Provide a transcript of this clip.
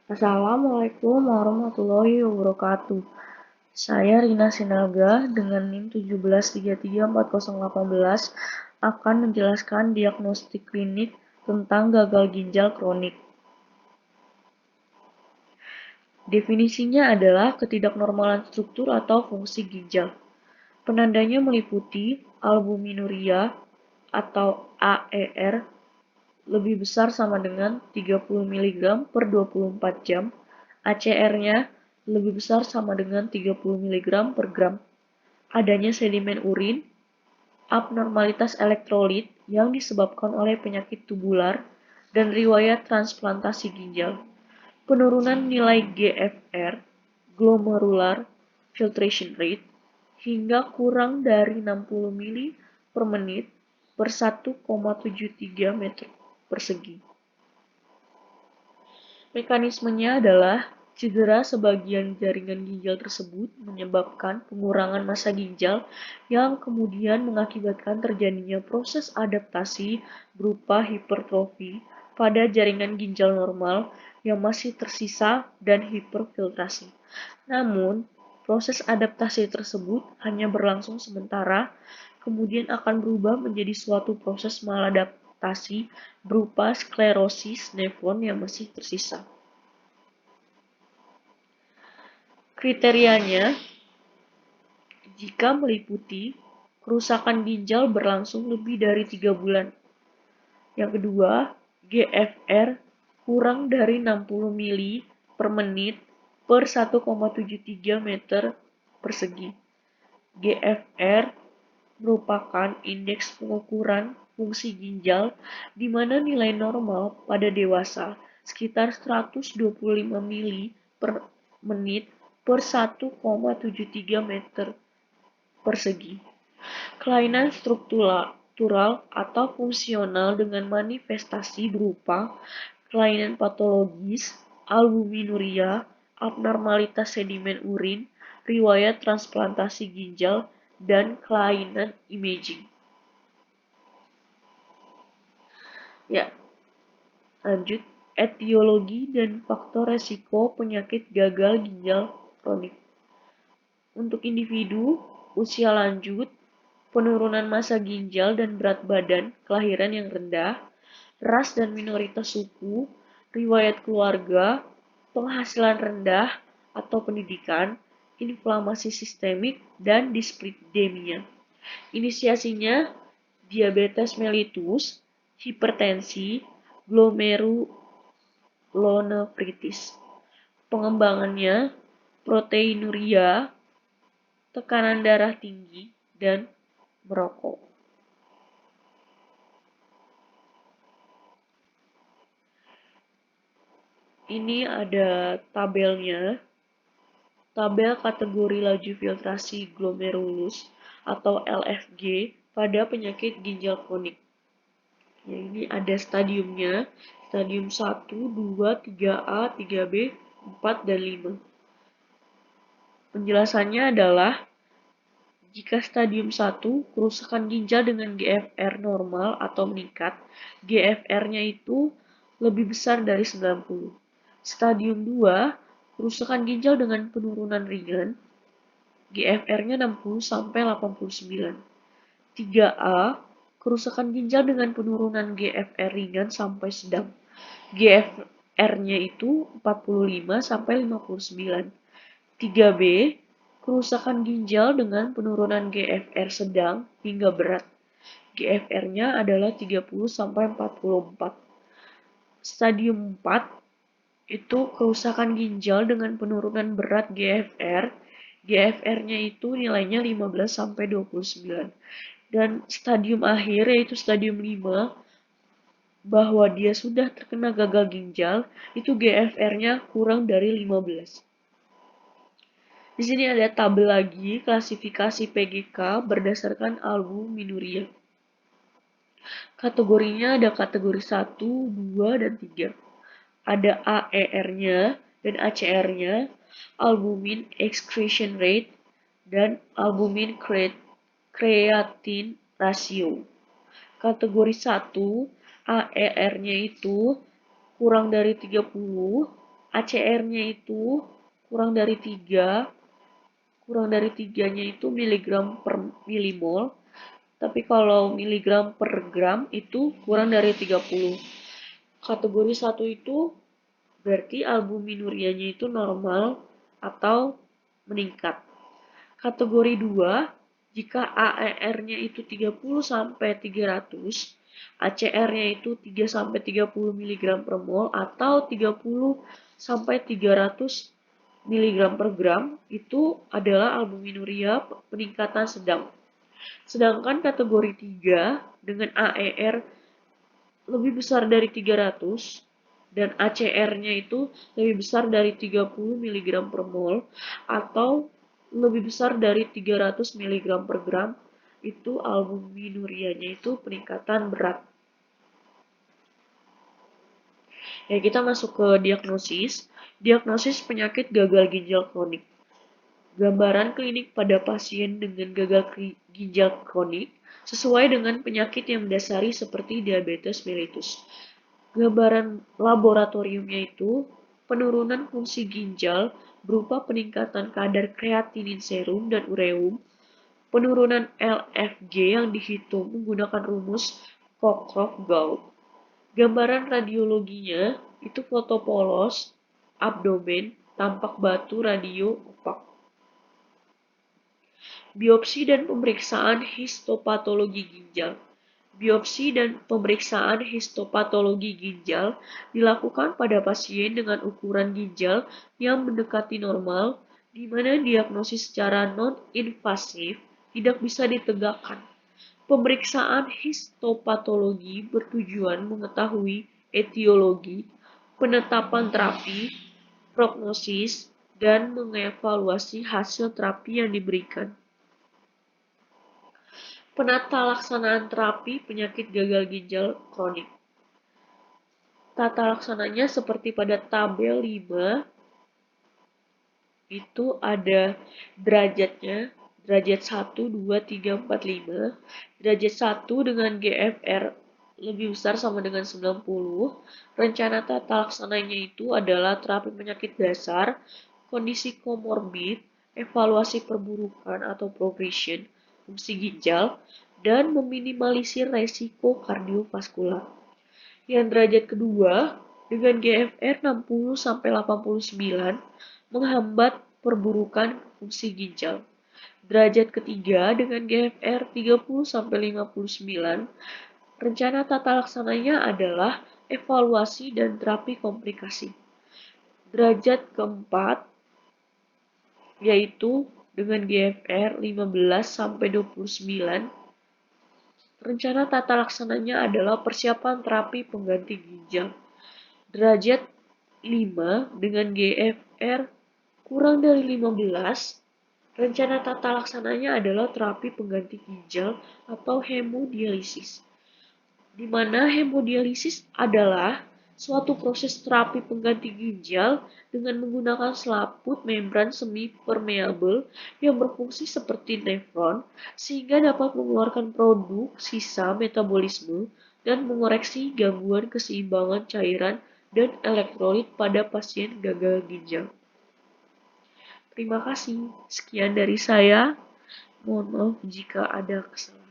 Assalamualaikum warahmatullahi wabarakatuh. Saya Rina Sinaga dengan NIM 17334018 akan menjelaskan diagnostik klinik tentang gagal ginjal kronik. Definisinya adalah ketidaknormalan struktur atau fungsi ginjal. Penandanya meliputi albuminuria atau AER lebih besar sama dengan 30 mg per 24 jam, ACR-nya lebih besar sama dengan 30 mg per gram, adanya sedimen urin, abnormalitas elektrolit yang disebabkan oleh penyakit tubular, dan riwayat transplantasi ginjal. Penurunan nilai GFR, glomerular filtration rate, hingga kurang dari 60 mili per menit per 1,73 meter persegi. Mekanismenya adalah cedera sebagian jaringan ginjal tersebut menyebabkan pengurangan massa ginjal yang kemudian mengakibatkan terjadinya proses adaptasi berupa hipertrofi pada jaringan ginjal normal yang masih tersisa dan hiperfiltrasi. Namun, proses adaptasi tersebut hanya berlangsung sementara, kemudian akan berubah menjadi suatu proses maladaptasi berupa sklerosis nefron yang masih tersisa. Kriterianya, jika meliputi kerusakan ginjal berlangsung lebih dari 3 bulan. Yang kedua, GFR kurang dari 60 mili per menit per 1,73 meter persegi. GFR merupakan indeks pengukuran fungsi ginjal di mana nilai normal pada dewasa sekitar 125 mili per menit per 1,73 meter persegi. Kelainan struktural atau fungsional dengan manifestasi berupa kelainan patologis, albuminuria, abnormalitas sedimen urin, riwayat transplantasi ginjal, dan kelainan imaging. Ya, lanjut. Etiologi dan faktor resiko penyakit gagal ginjal kronik. Untuk individu, usia lanjut, penurunan massa ginjal dan berat badan, kelahiran yang rendah, ras dan minoritas suku, riwayat keluarga, penghasilan rendah atau pendidikan, inflamasi sistemik, dan dislipidemia. Inisiasinya diabetes mellitus, hipertensi, glomerulonefritis. Pengembangannya proteinuria, tekanan darah tinggi, dan merokok. Ini ada tabelnya. Tabel kategori laju filtrasi glomerulus atau LFG pada penyakit ginjal kronik. Ya, ini ada stadiumnya, stadium 1, 2, 3A, 3B, 4, dan 5. Penjelasannya adalah jika stadium 1, kerusakan ginjal dengan GFR normal atau meningkat, GFR-nya itu lebih besar dari 90. Stadium 2, kerusakan ginjal dengan penurunan ringan, GFR-nya 60-89. 3A, kerusakan ginjal dengan penurunan GFR ringan sampai sedang. GFR-nya itu 45-59. 3B, kerusakan ginjal dengan penurunan GFR sedang hingga berat. GFR-nya adalah 30-44. Stadium 4 itu kerusakan ginjal dengan penurunan berat GFR. GFR-nya itu nilainya 15-29. Dan stadium akhir yaitu stadium 5 bahwa dia sudah terkena gagal ginjal, itu GFR-nya kurang dari 15. Di sini ada tabel lagi klasifikasi PGK berdasarkan albuminuria. Kategorinya ada kategori 1, 2, dan 3. Ada AER-nya dan ACR-nya, albumin excretion rate, dan albumin creatine ratio. Kategori 1, AER-nya itu kurang dari 30, ACR-nya itu kurang dari 3, kurang dari 3-nya itu miligram per milimol, tapi kalau miligram per gram itu kurang dari 30. Kategori 1 itu berarti albuminurianya itu normal atau meningkat. Kategori 2, jika AER-nya itu 30 sampai 300, ACR-nya itu 3 sampai 30 mg per mol atau 30 sampai 300 mg per gram, itu adalah albuminuria peningkatan sedang. Sedangkan kategori 3 dengan AER lebih besar dari 300 dan ACR-nya itu lebih besar dari 30 mg per mol atau lebih besar dari 300 mg per gram, itu albuminurianya itu peningkatan berat. Ya, kita masuk ke diagnosis. Diagnosis penyakit gagal ginjal kronik. Gambaran klinik pada pasien dengan gagal ginjal kronik sesuai dengan penyakit yang mendasari seperti diabetes mellitus. Gambaran laboratoriumnya itu penurunan fungsi ginjal berupa peningkatan kadar kreatinin serum dan ureum, penurunan LFG yang dihitung menggunakan rumus Cockcroft-Gault. Gambaran radiologinya itu foto polos, abdomen, tampak batu radio opak. Biopsi dan pemeriksaan histopatologi ginjal. Biopsi dan pemeriksaan histopatologi ginjal dilakukan pada pasien dengan ukuran ginjal yang mendekati normal, di mana diagnosis secara non-invasif tidak bisa ditegakkan. Pemeriksaan histopatologi bertujuan mengetahui etiologi, penetapan terapi, prognosis, dan mengevaluasi hasil terapi yang diberikan. Penata laksanaan terapi penyakit gagal ginjal kronik. Tata laksananya seperti pada tabel 5, itu ada derajatnya, derajat 1, 2, 3, 4, 5. Derajat 1 dengan GFR lebih besar sama dengan 90. Rencana tata laksananya itu adalah terapi penyakit dasar, kondisi komorbid, evaluasi perburukan atau progression, fungsi ginjal, dan meminimalisir resiko kardiovaskular. Yang derajat kedua dengan GFR 60-89 menghambat perburukan fungsi ginjal. Derajat ketiga dengan GFR 30-59, rencana tata laksananya adalah evaluasi dan terapi komplikasi. Derajat keempat yaitu dengan GFR 15-29, rencana tata laksananya adalah persiapan terapi pengganti ginjal. Derajat 5 dengan GFR kurang dari 15, rencana tata laksananya adalah terapi pengganti ginjal atau hemodialisis. Di mana hemodialisis adalah suatu proses terapi pengganti ginjal dengan menggunakan selaput membran semi permeabel yang berfungsi seperti nefron sehingga dapat mengeluarkan produk sisa metabolisme dan mengoreksi gangguan keseimbangan cairan dan elektrolit pada pasien gagal ginjal. Terima kasih. Sekian dari saya. Mohon maaf jika ada kesalahan.